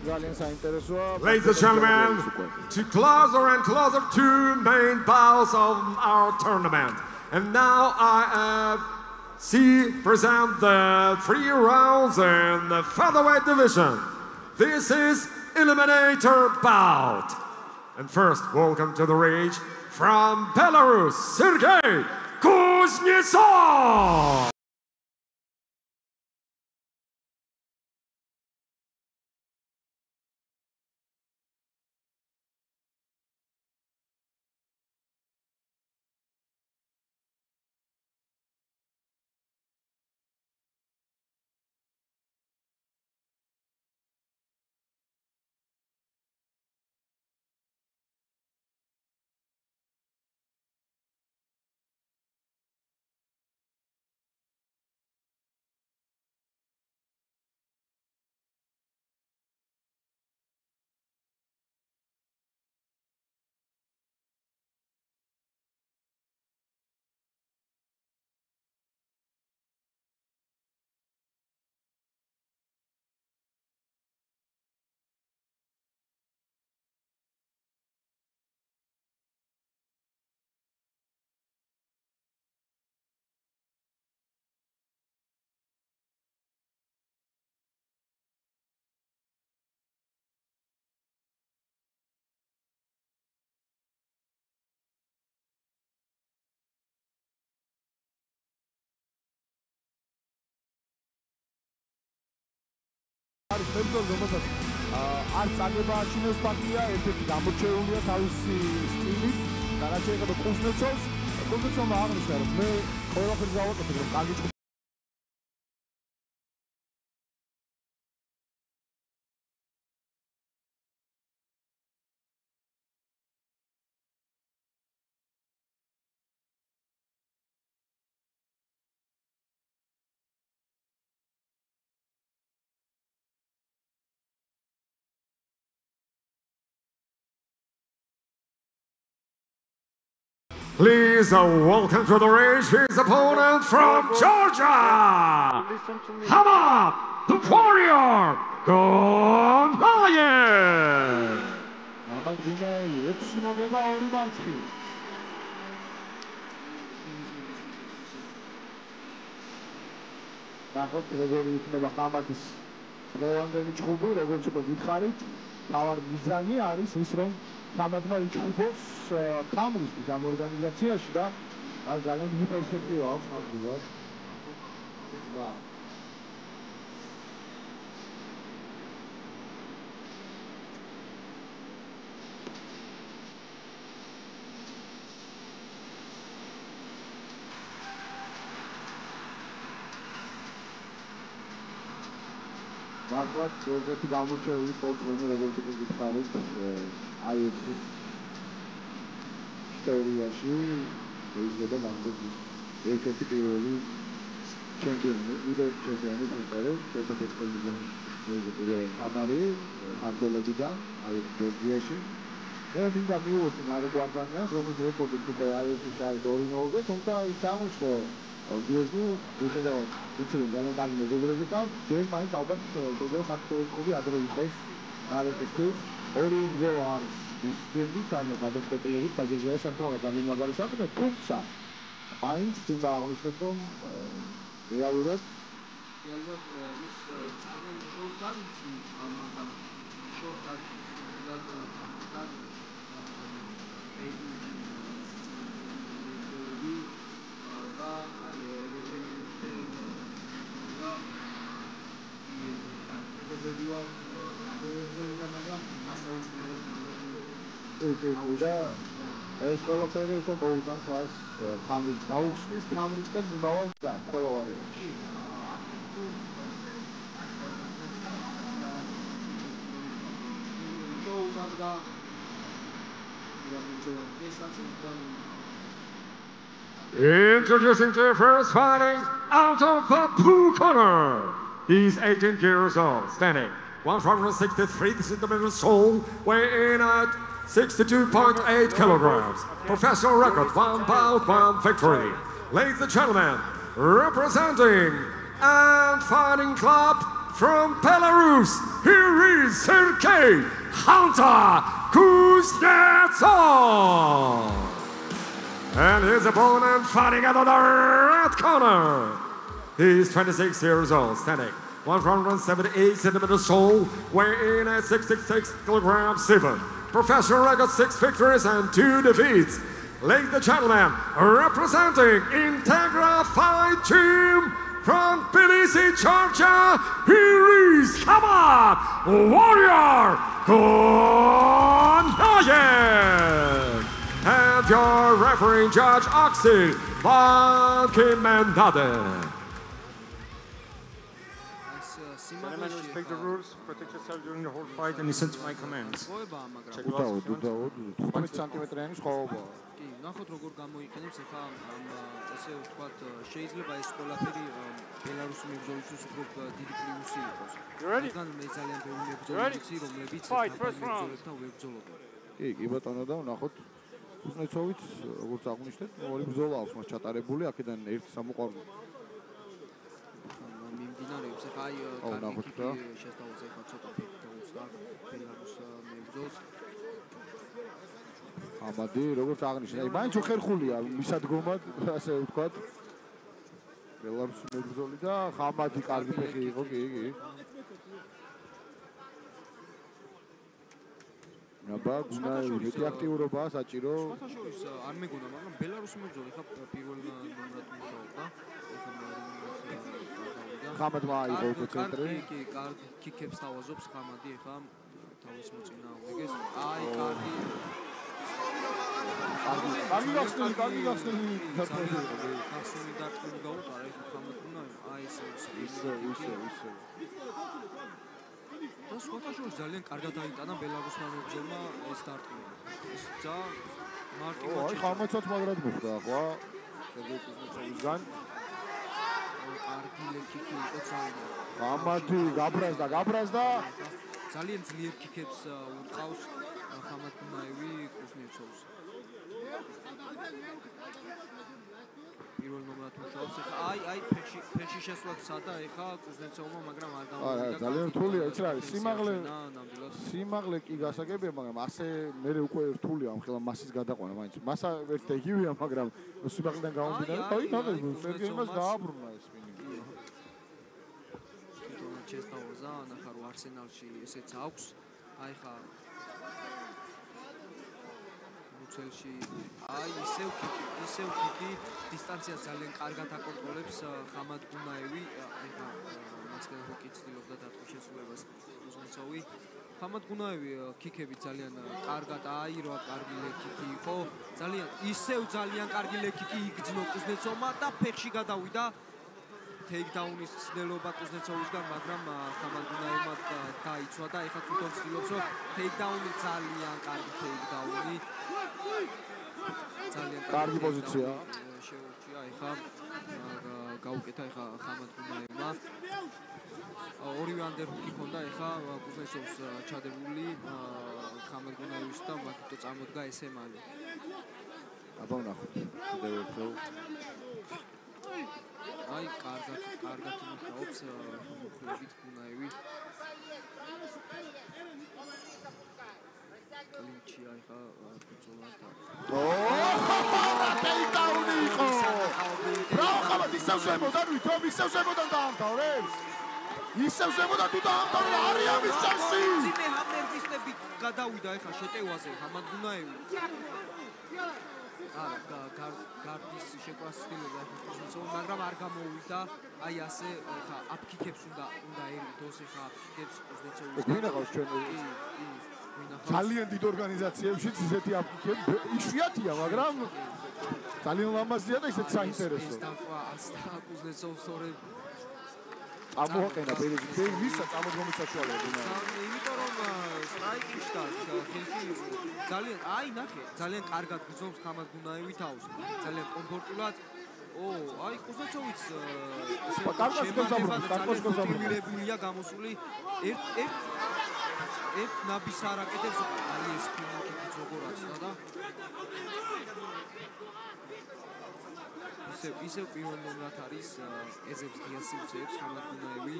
Ladies and gentlemen, to closer and closer to main bouts of our tournament. And now I present the 3 rounds in the featherweight division. This is Eliminator Bout. And first, welcome to the ring from Belarus, Sergey Kuznetsov. არ წაგება ჩინოს პარტია ერთ-ერთი გამორჩეულია თავისი სტილით და რაც შეეხება კუზნეცოვმა აღნიშნა რომ მე ყველაფერს გავაკეთებ რომ კარგი Please welcome to the ring his opponent from Georgia, Hamad the Warrior Gonzalez. Համադրել իջուփոս կամրուս դամ օրգանիզացիա շտա ազգային մի պերսպեկտիվ აქვს համադրված դա Marquardt Georgia გამორჩეული სპორტსმენი როგორც გითხარით IFC ისტორიაში შეიძლება ნამდვილად ერთ-ერთი პირველი ჩემპიონი უდევ ჩემპიონი გახდეს შეერთებულ შტატებში ამარი არტოლოგიდან IFC-ში მე მინდა მივუწი მარკვარდანია როგორც რეკორდი უკვე IFC-ში არის 2-0-ზე თუმცა ის აღმოჩნდა Obviously, we can go to the Gangan Mugurika, Jane Mike Albert, to go back to Kobe, other place, out of the state, only go on this time of the Spectator, but the US and Tonga, I mean, about something that proves that. Mines to the Hospital, we are with us. ეს ყველაფერი იყო მოუწან თავს თამის დაუხსნის თამის და მოვავ და ყველაფერი Introducing the first fighting out of the blue corner. He's 18 years old, standing 163 centimeters tall, weighing at 62.8 kilograms. Professional record, 1 bout, 1 victory. Ladies and gentlemen, representing and fighting club from Belarus, here is Sergey Hunter Kuznetsov. And his opponent fighting out of the red corner. He's 26 years old, standing 178 centimeters tall, weighing in at 66 kilograms 7. Professional record 6 victories and 2 defeats. Ladies and gentlemen, representing Integra Fight Team from Tbilisi, Georgia, here is Khabad Warrior Konayev. And your refereeing judge, Oxy Bankimendade. Gentlemen, respect the rules, protect yourself during the whole fight and listen to my commands. კი, ნახოთ როგორ გამოიყენებს ახლა ესე ვთქვათ, შეიძლება ეს ყველაფერი ბელარუსი მებრძოლისთვის უფრო დიდი პლუსი იყოს. რადგან მე ძალიან ბევრი მებრძოლი ვიცი, რომლებიც მებრძოლებთან ვებრძოლობენ. კი, კი ბატონო და ნახოთ კუზნეცოვიც, როგორც აღნიშნეთ, ორი ბრძოლა აქვს მას ჩატარებული, აქედან ერთი სამოყვარულო. მიმდინარეობს ახლა აი კარგი შესთავაზა ახლა ცოტა ფიქრი დაუწდა ბელარუს მებრძოლს. ამადი, როგორც აღნიშნე, აი მაინც უხერხულია მისადგომად, ასე ვთქვათ. ბელარუსი მებრძოლი და ხამადი კარგი ფეხი იყო, კი, კი. აბა, გუნაევი, მეტი აქტიურობა საჭირო. შორის არ მეგონა, მაგრამ ბელარუსი მებრძოლი ხა პირველ ნომრად მუშაობდა. ხამადმა აიღო უკვე ცენტრი. კი, კარგი კიკებს თავაზობს ხამადი ახლა თავის მოწინააღმდეგეს. აი, კარგი გახსნილი დარტყმული გაუტარა ეს ხამადმა აი ისე და სხვათა შორის ძალიან კარგად აიტანა ბელარუსმა მებრძოლმა ეს დარტყმული ეს ძა მარტივად აი ხამაცაც მაგრად მოხდა ახლა სერგეი კუზნეცოვისგან კარგი ლეკიკი იყო ძალიან ხამადი გაბრაზდა ძალიან ძლიერ კიკებს უტყავს ხამად გუნაევი კუზნეცოვს პირველ ნომრად მუშაობს ახლა აი ფეხში შესვლა სადა ახლა კუზნეცოვმა მაგრამ არ გამოვიდა ძალიან რთულია იცი რა არის სიმაღლე კი გასაგებია მაგრამ ასე მე უკვე რთულია ამ ხელა მასის გადაყვანა მაინც მასა ერთ იგივეა მაგრამ სიმაღლიდან გამომდინარე აი სერგეი მას დააბრუნა ეს სპინინგი ჩესტაოზა ნახარო არსენალში ესეც აქვს აი ხა მუცელში აი ისევ კიკი დისტანციას ძალიან კარგად აკონტროლებს ხამად გუნაევი აი ხა მასკენ ჰოკი ცდილობდა დატყვის შესრულებას კუზნეცოვი ხამად გუნაევი კიკები ძალიან კარგად აიროა კარგი ლეკიკი იყო ძალიან კარგი ლეკიკი იგრძნო კუზნეცოვმა და ფეხში გადავიდა ტეიქდაუნის ცდილობა კუზნეცოვისგან, მაგრამ ხამად გუნაევმა დაიცვა და ეხლა თვითონ ცდილობს, რომ ტეიქდაუნი ძალიან კარგი ტეიქდაუნი. ძალიან კარგი პოზიცია. შეურჩია ეხლა გაუკეთა ეხლა ხამად გუნაევმა. ორივე ანდერჰუკი ჰქონდა ეხლა კუზნეცოვს ჩადებული ხამად გუნაევის და მათო წამოდგა ესე მალე. აბა ვნახოთ. კიდევ ერთხელ აი კარგად მუშაობს მოხლებით გუნაევი კლიჩი აი ხა ბრძოლათა ტეიქდაუნი იყო რა ხამად ისევ შემოდან დაამთავრებს ისევ შემოდან თუ დაამთავრა არის ამის შანსი ძიმე ჰამერდისტები გადავიდა ახლა შეტევაზე ხამად გუნაევი გარდის შეკვას სტილოდა კუზნეცოვი, მაგრამ არ გამოვიდა. აი ასე ხა აფკიკებს უნდა ერიდოს ხა აფკიკებს კუზნეცოვის. გვინახავს ჩვენ ძალიან დიდ ორგანიზაციებშიც ისეთი აფკიკები იშვიათია, მაგრამ ძალიან ლამაზია და ისეთ საინტერესო. ეს დაყვა ასთა კუზნეცოვს თორე ამოაყენა პერიოდი ვისა წამოდგომის საშუალება უნდა. იმიტომ რომ სტრაიკიშტა ხილკი ძალიან აი ნახე ძალიან კარგად გრძნობს ხამად გუნაევი თავს ძალიან კომფორტულად აი კუზნეცოვიც შემაგებადია გამოსული ერთ ნაბის არაკეთებს აი ეს ფინალით როგორ აცდა და ისევ პირველ ნომრად არის ეზებს დიასივცეებს ხამადგუნაევი.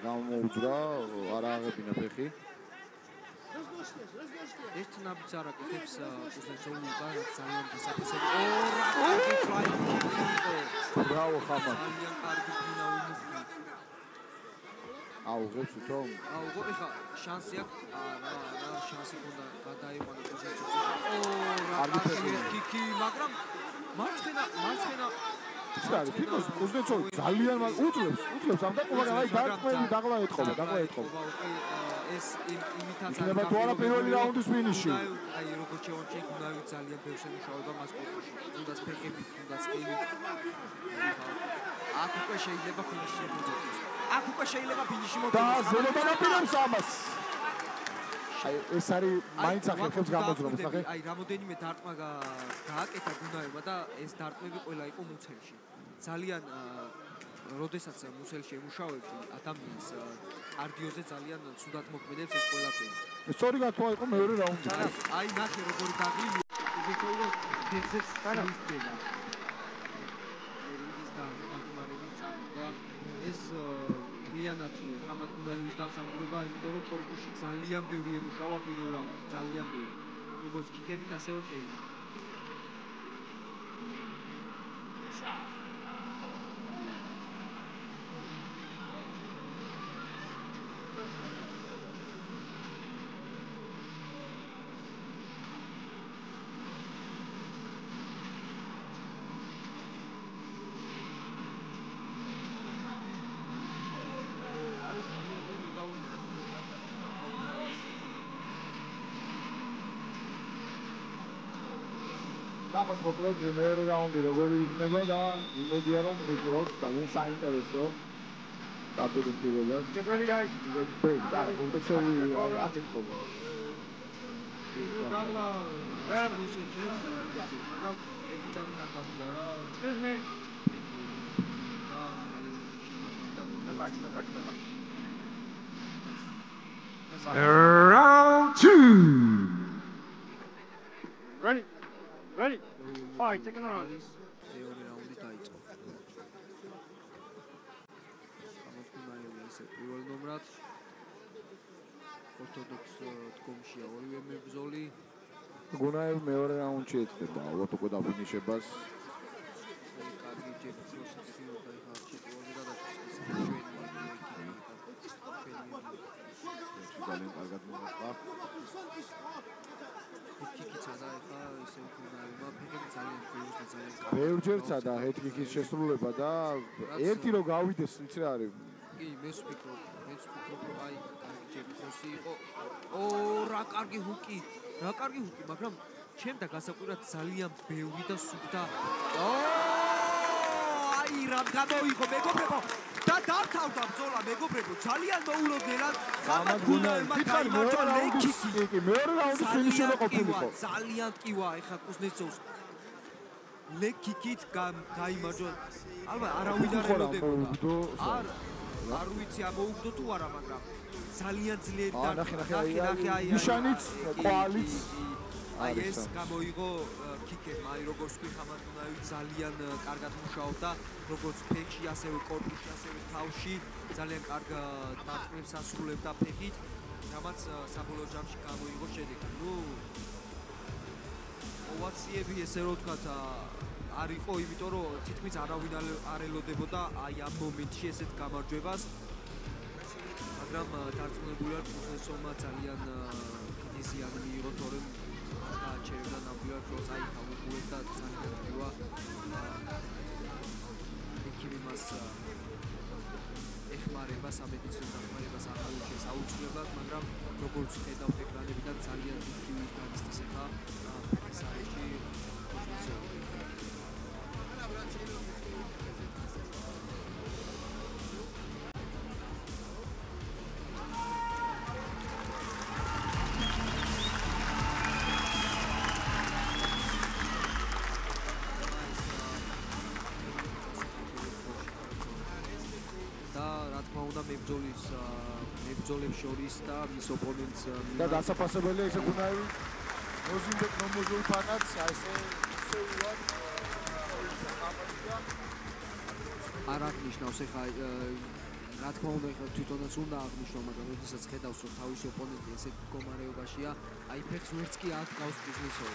გამოუძრა, არ აღებინა ფეხი. ერთ ნაბიჯს არ აკეთებს კუზნეცოვი და ძალიან გასაფასებელი. რა კარგი ფლაინგი იყო. ბრავო ხამა. ძალიან კარგი ფინალური. აუღებს თვითონ. აუღო ეხა შანსი აქვს. რა შანსი ქონდა გადაიყვანა კუზნეცოვი. კარგი კიკი, მაგრამ მარცხენა ისარი ფიქრობს კუზნეცოვი ძალიან უძლებს ამ დაყოლა აი დაღლა ეთყობა ეს იმიტაცია იქნება თუ არა პირველი რაუნდის ფინიში აი როგორც ჩეონჩი უნაი ძალიან ბევრ შემუშავება მას კორპუსში თუნდაც ფეხები თუნდაც ყივი აქ უკვე შეიძლება ფინიში მოძებნოს და ზემოდან აპირებს ამას აი ეს არის მაინც ახერხებს გამოძრომს ნახე აი რამოდენიმე დარტყმა გააკეთა გუნაევმა და ეს დარტყმები ყველა იყო მუცელში ძალიან როდესაც მუცელში ემუშავებდი ადამიანს კარდიოზე ძალიან ცუდად მოქმედებს ეს ყველაფერი სწორი გათვალა იყო მეორე რაუნდი აი ნახე როგორი დაგლილი ისე ფეხებს განისდება ეს ლიანაც ხამადგუნაევის დასამგრობა, იმიტომ რომ კორპუსში ძალიან ბევრი ემუშავა პირველ რაუნდში, ძალიან ბევრი. როგორც კიკებით, ასევე ფეხით. Vamos por el primer round de luego me da inmediato me quedó también saintereso tanto de tirola que realidad pues da un poco así como Round 2. Ready? Ready? Fight, second round. მეორე რაუნდი დაიწყო. ხამადგუნაევი ისე პირველ ნომრად ორთოდოქს დგომშია ორივე მებრძოლი. გუნაევი მეორე რაუნდში ეწდება ალბათ უკვე დაფინიშებას. კარგი ჯეფროსის ფიორდა ეხლა ჩიტოზე გადაჭრეს ძალიან კარგად მოხდა. კიკიცა და ეხლა ისე გუნაევმა ფეხები ძალიან ბევრს და ძალიან კარგი. ბევრჯერ წადა ჰედკიკის შესრულება და ერთი რო გავიდეს იცი რა არის. კი, მე ვფიქრობ, აი კარგი ჯეფროსი იყო. რა კარგი ჰუკი, მაგრამ ჩემ და გასაკვირად ძალიან ბევრი და სუფთა. აი რა გამოიღო მეგობრებო და დავთავდა ბრძოლა მეგობრებო ძალიან მოულოდნელად ხამადგუნაევმა გაიმარჯვა ლეკიკი კი მეორე რაუნდის ფინიში უნდა ყოფილიყო ძალიან ტკივა ეხა კუზნეცოვს ლეკიკით გაიმარჯვა ალბათ არავინ არ ელოდებოდა არ ვიცი ამოუგდო თუ არა მაგრამ ძალიან ძლიერი და ნახე ნიშანიც კვალიც აი ეს გამოიღო კიკებმა აი როგორც კი ხამადგუნაევი ძალიან კარგად მუშაობდა როგორც ფეხში ასევე კორპუსში ასევე თავში ძალიან კარგ დარტყმებს ასრულებდა ფეხით რამაც საბოლოო ჯამში გამოიღო შედეგი ნუ ოვაციები ესე რომ ვთქვათ არ იყო იმიტომ რომ თითქმის არავინ არ ელოდებოდა აი ამ მომენტში ესეთ გამარჯვებას მაგრამ დარწმუნებული ვარ კუზნეცოვმა ძალიან დიდი ზიანი მიიღო თორემ ჩერდა ნამდვილად დროს აი გამოგუებდა ძალიან გივა ეკივი მას ეხმარება სამედიცინო დახმარებას აღარ აუცილებლად მაგრამ როგორც ხედავთ ეკრანებიდან ძალიან დიდი განცდის ეხა ფეხსარეში მებრძოლებს შორის და მის ოპონენტს და დასაფასებელია ესე გუნაევი მოზინდეთ მომოძულ ფანაც აი ესე არ აღნიშნავს ეხლა რა თქმა უნდა ეხლა თვითონაც უნდა აღნიშნო, მაგრამ როდესაც ხედავს რომ თავისი ოპონენტი ესეთ მდგომარეობაშია, აი ფეხს ვერც კი აკავს ბიზნესო.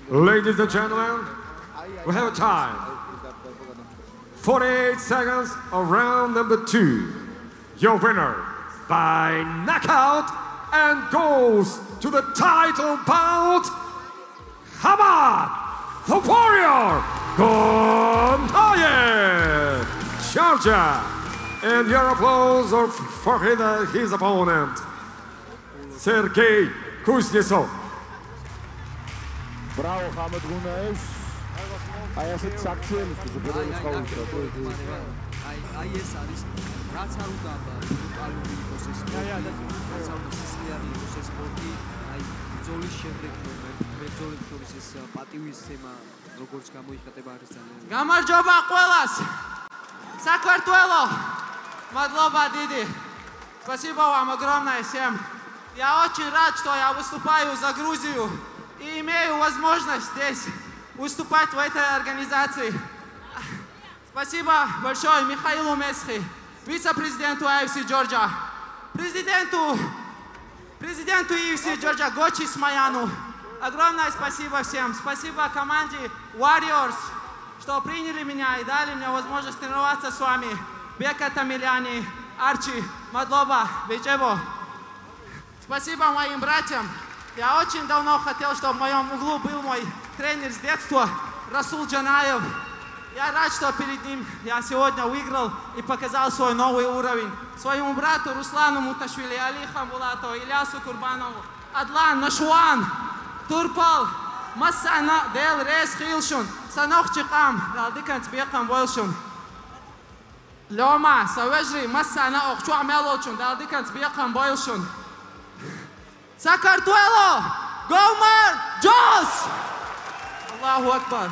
Ladies and gentlemen, we have time. 48 seconds of round number 2. Your winner by knockout and goes to the title bout, Hamad, the Warrior, Gontayev, Georgia. And your applause for his opponent, Sergey Kuznetsov. Bravo, Hamad Gunaev. აი ასეთ საქციელს ზოგადად ხაუჩა. აი ეს არის რაც არ უნდა ბრუტალური იყოს ეს სპორტი. რაც არ უნდა სისხლიანი იყოს ეს სპორტი. აი ბრძოლის შემდეგ ბრძოლის შორის ეს პატივისცემა როგორც გამოიხატება არის ძალიან. გამარჯობა ყველას. Саквартуело. Мадлоба Диди. Спасибо вам огромное всем. Я очень рад, что я выступаю за Грузию и имею возможность здесь выступать в этой организации. Спасибо большое Михаилу Месхи, вице-президенту UFC Georgia, президенту UFC Georgia Гочи Смаяну. Огромное спасибо всем. Спасибо команде Warriors, что приняли меня и дали мне возможность тренироваться с вами. Бека Тамиляни, Арчи, Мадлоба, Бечебо. Спасибо моим братьям. Я очень давно хотел, чтобы в моем углу был мой тренер с детства, Расул Джанаев. Я рад, что перед ним я сегодня выиграл и показал свой новый уровень. Своему брату Руслану Муташвили, Али Хамбулатову, Ильясу Курбанову, Адлан Нашуан, Турпал, Массана Дел Рес Хилшун, Санох Чикам, Далдиканц Бекам Войлшун. Лёма, Савежри, Массана Охчуа Мелочун, Далдиканц Бекам Войлшун. Сакартуело! Гомар! Джос! Аллаху Акбар!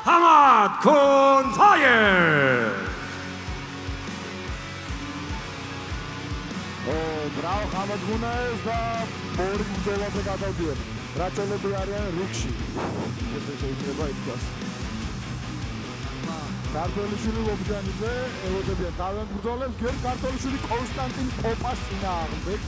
Hamad Gontayev! Bravo, Hamad Gunaev და ორი ბრძოლაზე გადავდიან. რაჭელები არიან რიგში. ეს შეიძლება ითქვას. ქართველიშვილი ლობჯანიძე ელოდებიან თავიანთ ბრძოლებს, გერ ქართველიშვილი კონსტანტინ პოპას წინააღმდეგ.